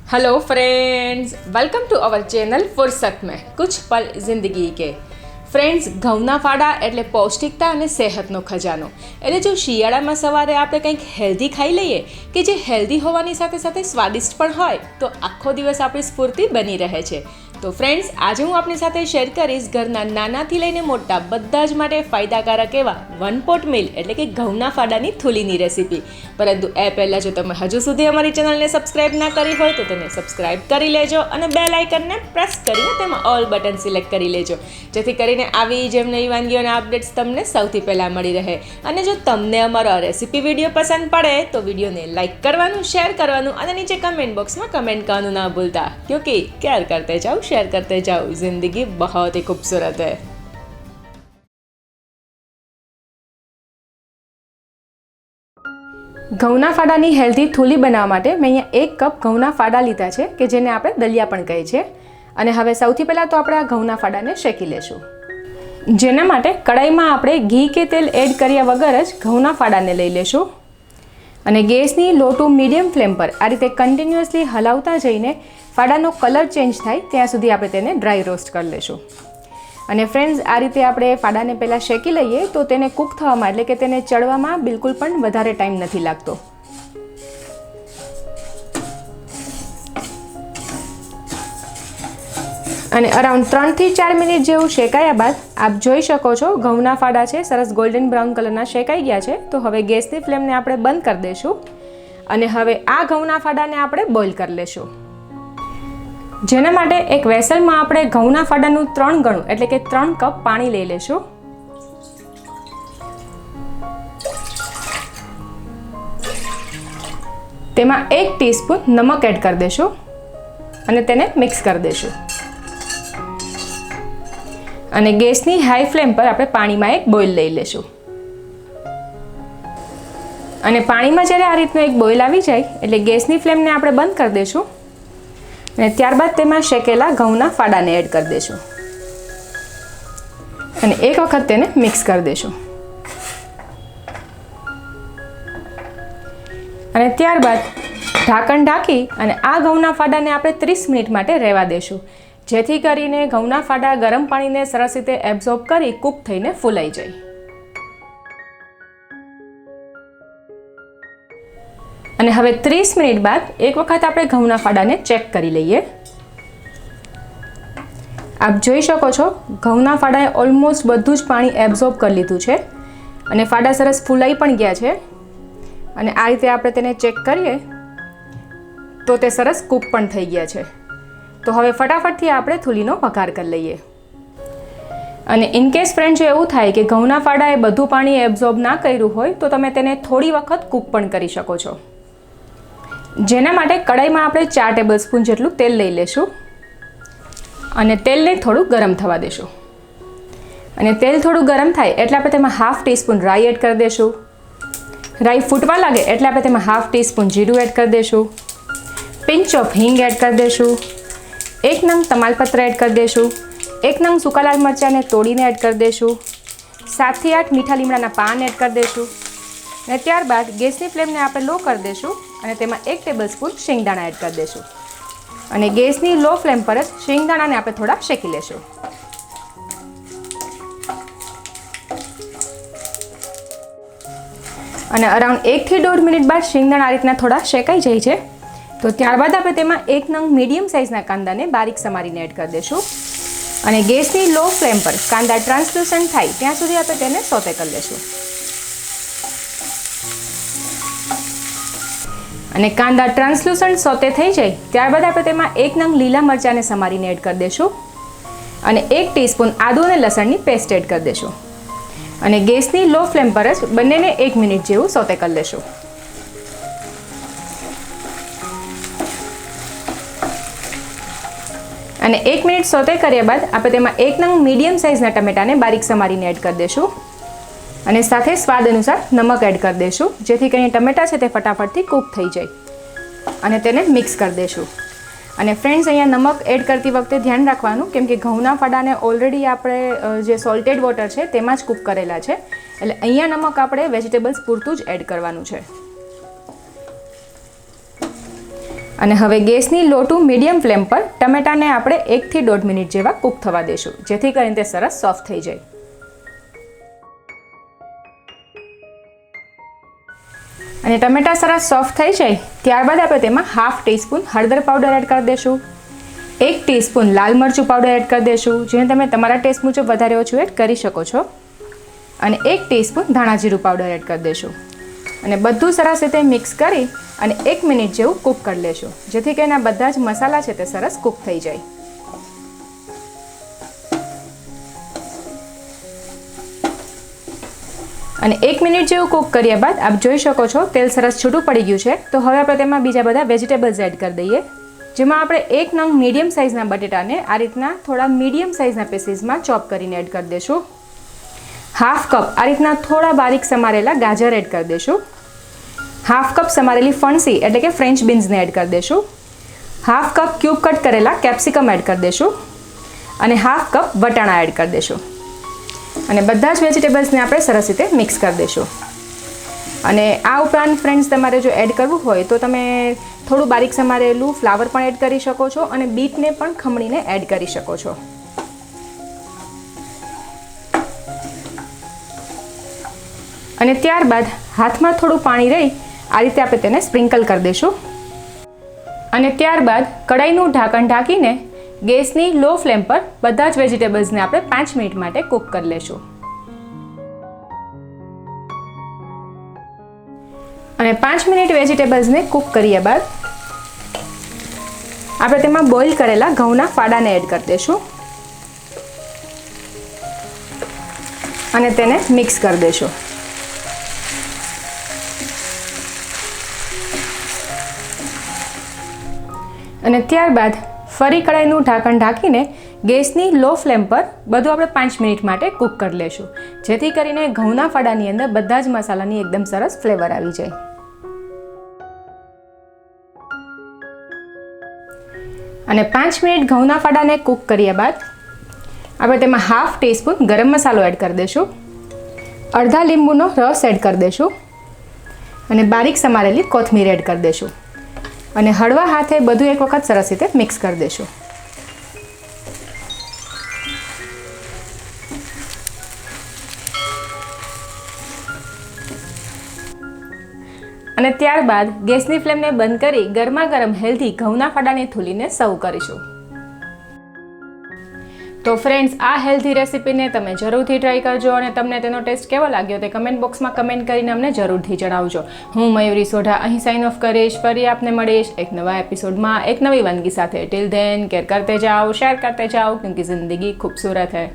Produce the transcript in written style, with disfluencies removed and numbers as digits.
Hello friends, welcome to our channel फुर्सत में कुछ पल जिंदगी के। ફ્રેન્ડ્સ, ઘઉંના ફાડા એટલે પૌષ્ટિકતા અને સેહતનો ખજાનો। એટલે જો શિયાળામાં સવારે આપણે કંઈક હેલ્ધી ખાઈ લઈએ કે જે હેલ્ધી હોવાની સાથે સાથે સ્વાદિષ્ટ પણ હોય તો આખો દિવસ આપણી સ્ફૂર્તિ બની રહે છે। તો ફ્રેન્ડ્સ, આજે હું આપની સાથે શેર કરીશ ઘરના નાનાથી લઈને મોટા બધા જ માટે ફાયદાકારક એવા વન પોટ મીલ એટલે કે ઘઉંના ફાડાની થૂલીની રેસીપી। પરંતુ એ પહેલાં જો તમે હજુ સુધી અમારી ચેનલને સબસ્ક્રાઈબ ના કરી હોય તો તેને સબસ્ક્રાઈબ કરી લેજો અને બેલ આઇકનને પ્રેસ કરીને તેમાં ઓલ બટન સિલેક્ટ કરી લેજો, જેથી કરીને આવી જેમ નવી વાનગીઓના અપડેટ્સ તમને સૌથી પહેલાં મળી રહે। અને જો તમને અમારો રેસીપી વિડીયો પસંદ પડે તો વિડીયોને લાઇક કરવાનું, શેર કરવાનું અને નીચે કમેન્ટ બોક્સમાં કમેન્ટ કરવાનું ના ભૂલતા, ક્યોંકि કેર કરતે જાઓ, शेयर करते जाओ, जिंदगी बहुत ही खूबसूरत है। ઘઉંના ફાડાની હેલ્ધી થૂલી બનાવવા માટે મેં અહીંયા 1 કપ ઘઉંના ફાડા લીધા છે કે જેને આપણે દલિયા પણ કહીએ છીએ। અને હવે સૌથી પહેલાં તો આપણે આ ઘઉંના ફાડાને શેકી લેશું, જેના માટે કડાઈમાં આપણે ઘી કે તેલ એડ કર્યા વગર જ ઘઉંના ફાડાને લઈ લેશું અને ગેસની લો ટુ મીડિયમ ફ્લેમ પર આ રીતે કન્ટિન્યુઅસલી હલાવતા જઈને ફાડાનો કલર ચેન્જ થાય ત્યાં સુધી આપણે તેને ડ્રાય રોસ્ટ કરી લઈશું। અને ફ્રેન્ડ્સ, આ રીતે આપણે ફાડાને પહેલાં શેકી લઈએ તો તેને કૂક થવામાં એટલે કે તેને ચડવામાં બિલકુલ પણ વધારે ટાઈમ નથી લાગતો। અને અરાઉન્ડ 3 થી 4 મિનિટ જેવું શેકાયા બાદ આપ જોઈ શકો છો ઘઉંના ફાડા છે સરસ ગોલ્ડન બ્રાઉન કલરના શેકાઈ ગયા છે। તો હવે ગેસની ફ્લેમને આપણે બંધ કરી દઈશું અને હવે આ ઘઉંના ફાડાને આપણે બોઇલ કરી લેશું, જેના માટે એક વેસલમાં આપણે ઘઉંના ફાડાનું 3 ગણું એટલે કે 3 કપ પાણી લઈ લેશું। તેમાં 1 ટીસ્પૂન નમક એડ કરી દેશું અને તેને મિક્સ કરી દેશું। અને ગેસની હાઈ ફ્લેમ પર આપણે પાણીમાં એક બોઇલ લઈ લેશું અને પાણીમાં જ્યારે આ રીતનો એક બોઇલ આવી જાય એટલે ગેસની ફ્લેમને આપણે બંધ કરી દઈશું અને ત્યારબાદ તેમાં શેકેલા ઘઉંના ફાડાને એડ કરી દઈશું અને એક વખત તેને મિક્સ કરી દઈશું અને ત્યારબાદ ઢાંકણ ઢાંકી અને આ ઘઉંના ફાડાને આપણે 30 મિનિટ માટે રહેવા દઈશું, જેથી કરીને ઘઉંના ફાડા ગરમ પાણીને સરસ રીતે એબ્ઝોર્બ કરી કૂક થઈને ફૂલાઈ જાય। અને હવે 30 મિનિટ બાદ એક વખત આપણે ઘઉંના ફાડાને ચેક કરી લઈએ। આપ જોઈ શકો છો ઘઉંના ફાડાએ ઓલમોસ્ટ બધું જ પાણી એબ્ઝોર્બ કરી લીધું છે અને ફાડા સરસ ફૂલાઈ પણ ગયા છે। અને આ રીતે આપણે તેને ચેક કરીએ તો તે સરસ કૂક પણ થઈ ગયા છે। તો હવે ફટાફટથી આપણે થૂલીનો વઘાર કરી લઈએ। અને ઇનકેસ ફ્રેન્ડ જો એવું થાય કે ઘઉંના ફાડાએ બધું પાણી એબ્ઝોર્બ ના કર્યું હોય તો તમે તેને થોડી વખત કૂક પણ કરી શકો છો, જેના માટે કડાઈમાં આપણે 4 ટેબલ સ્પૂન જેટલું તેલ લઈ લેશું અને તેલને થોડું ગરમ થવા દેશું। અને તેલ થોડું ગરમ થાય એટલે આપણે તેમાં 1/2 ટીસ્પૂન રાઈ એડ કરી દેશું। રાઈ ફૂટવા લાગે એટલે આપણે તેમાં 1/2 ટીસ્પૂન જીરું એડ કરી દેશું, પિંચ ઓફ હિંગ એડ કરી દેશું, 1 નંગ તમાલપત્ર એડ કરી દેશું, 1 નંગ સૂકા લાલ મરચાંને તોડીને એડ કરી દેશું, 7 થી 8 મીઠા લીમડાના પાન એડ કરી દેશું અને ત્યારબાદ ગેસની ફ્લેમને આપણે લો કરી દેશું અને તેમાં 1 ટેબલ સ્પૂન શેંગદાણા એડ કરી દેશું અને ગેસની લો ફ્લેમ પર જ શેંગદાણાને આપણે થોડા શેકી લેશું। અને અરાઉન્ડ 1 થી 1.5 મિનિટ બાદ શેંગદાણા આ રીતના થોડા શેકાઈ જાય છે તો ત્યારબાદ આપણે તેમાં 1 નંગ મીડિયમ સાઇઝના કાંદાને બારીક સમારીને એડ કરી દઈશું અને ગેસની લો ફ્લેમ પર કાંદા ટ્રાન્સલ્યુસન્ટ થાય ત્યાં સુધી આપણે તેને સોતે કરી લઈશું। અને કાંદા ટ્રાન્સલ્યુસન્ટ સોતે થઈ જાય ત્યારબાદ આપણે તેમાં 1 નંગ લીલા મરચાંને સમારીને એડ કરી દઈશું અને 1 ટીસ્પૂન આદુ અને લસણની પેસ્ટ એડ કરી દઈશું અને ગેસની લો ફ્લેમ પર જ બંનેને 1 મિનિટ જેવું સોતે કરી લેશું। અને 1 મિનિટ સોતે કર્યા બાદ આપણે તેમાં 1 નંગ મીડિયમ સાઇઝના ટમેટાને બારીક સમારીને એડ કરી દઈશું અને સાથે સ્વાદ અનુસાર નમક એડ કરી દઈશું, જેથી કરીને ટમેટા છે તે ફટાફટથી કૂક થઈ જાય અને તેને મિક્સ કરી દઈશું। અને ફ્રેન્ડ્સ, અહીંયા નમક એડ કરતી વખતે ધ્યાન રાખવાનું, કેમ કે ઘઉંના ફાડાને ઓલરેડી આપણે જે સોલ્ટેડ વોટર છે તેમાં જ કૂક કરેલા છે, એટલે અહીંયા નમક આપણે વેજીટેબલ્સ પૂરતું જ એડ કરવાનું છે। અને હવે ગેસની લો ટુ મીડિયમ ફ્લેમ પર ટમેટાને આપણે 1 થી 1.5 મિનિટ જેવા કૂક થવા દેશું, જેથી કરીને તે સરસ સોફ્ટ થઈ જાય. અને ટમેટા સરસ સોફ્ટ થઈ જાય ત્યારબાદ આપણે તેમાં 1/2 ટીસ્પૂન હળદર પાવડર એડ કરી દઈશું, 1 ટીસ્પૂન લાલ મરચું પાવડર એડ કરી દઈશું, જેને તમે તમારા ટેસ્ટ મુજબ વધારે ઓછું એડ કરી શકો છો, અને 1 ટીસ્પૂન ધાણા જીરું પાવડર એડ કરી દઈશું. અને બધું સરસ રીતે મિક્સ કરી અને 1 મિનિટ જેવું કૂક કરી લેશું, જેથી કરીને બધા જ મસાલા છે તે સરસ કૂક થઈ જાય. અને 1 મિનિટ જેવું કૂક કર્યા બાદ આપ જોઈ શકો છો તેલ સરસ છૂટું પડી ગયું છે. તો હવે આપણે તેમાં બીજા બધા વેજીટેબલ્સ એડ કરી દઈએ, જેમાં આપણે 1 નંગ મીડિયમ સાઇઝના બટેટાને આ રીતના થોડા મીડિયમ સાઇઝના પીસીસમાં ચોપ કરીને એડ કરી દઈશું. 1/2 કપ આ રીતના થોડા બારીક સમારેલા ગાજર એડ કરી દઈશું, 1/2 કપ સમારેલી ફણસી એટલે કે ફ્રેન્ચ બીન્સને એડ કરી દઈશું, 1/2 કપ ક્યુબ કટ કરેલા કેપ્સિકમ એડ કરી દઈશું, અને 1/2 કપ વટાણા એડ કરી દઈશું. અને બધા જ વેજીટેબલ્સને આપણે સરસ રીતે મિક્સ કરી દઈશું. અને આ ઉપરાંત ફ્રેન્ડ્સ તમારે જો એડ કરવું હોય તો તમે થોડું બારીક સમારેલું ફ્લાવર પણ એડ કરી શકો છો, અને બીટને પણ ખમણીને એડ કરી શકો છો. અને ત્યારબાદ હાથમાં થોડું પાણી રહી આ રીતે આપણે તેને સ્પ્રિંકલ કરી દઈશું. અને ત્યારબાદ કઢાઈનું ઢાંકણ ઢાંકીને ગેસની લો ફ્લેમ પર બધા જ વેજીટેબલ્સને આપણે 5 મિનિટ માટે કૂક કરી લેશું. અને 5 મિનિટ વેજીટેબલ્સને કૂક કર્યા બાદ આપણે તેમાં બોઇલ કરેલા ઘઉંના ફાડાને એડ કરી દઈશું અને તેને મિક્સ કરી દઈશું. અને ત્યારબાદ ફરી કઢાઈનું ઢાંકણ ઢાંકીને ગેસની લો ફ્લેમ પર બધું આપણે 5 મિનિટ માટે કૂક કરી લેશું, જેથી કરીને ઘઉંના ફાડાની અંદર બધા જ મસાલાની એકદમ સરસ ફ્લેવર આવી જાય. અને 5 મિનિટ ઘઉંના ફાડાને કૂક કર્યા બાદ આપણે તેમાં 1/2 ટીસ્પૂન ગરમ મસાલો એડ કરી દઈશું, અડધા લીંબુનો રસ એડ કરી દઈશું, અને બારીક સમારેલી કોથમીર એડ કરી દઈશું. અને હળવા હાથે બધું એક વખત સરસ રીતે મિક્સ કરી દઈશું. અને ત્યારબાદ ગેસની ફ્લેમને બંધ કરી ગરમા ગરમ હેલ્ધી ઘઉંના ફાડાની થૂલીને સર્વ કરીશું. તો ફ્રેન્ડ્સ, આ હેલ્ધી રેસીપીને તમે જરૂરથી ટ્રાય કરજો, અને તમને તેનો ટેસ્ટ કેવો લાગ્યો તે કમેન્ટ બોક્સમાં કમેન્ટ કરીને અમને જરૂરથી જણાવજો. હું મયુરી સોઢા અહીં સાઇન ઓફ કરીશ. ફરી આપને મળીશ એક નવા એપિસોડમાં એક નવી વાનગી સાથે. ટિલ ધેન કેર કરતે જાઓ, શેર કરતે જાઓ, ક્યોંકि જિંદગી ખૂબસૂરત હૈ.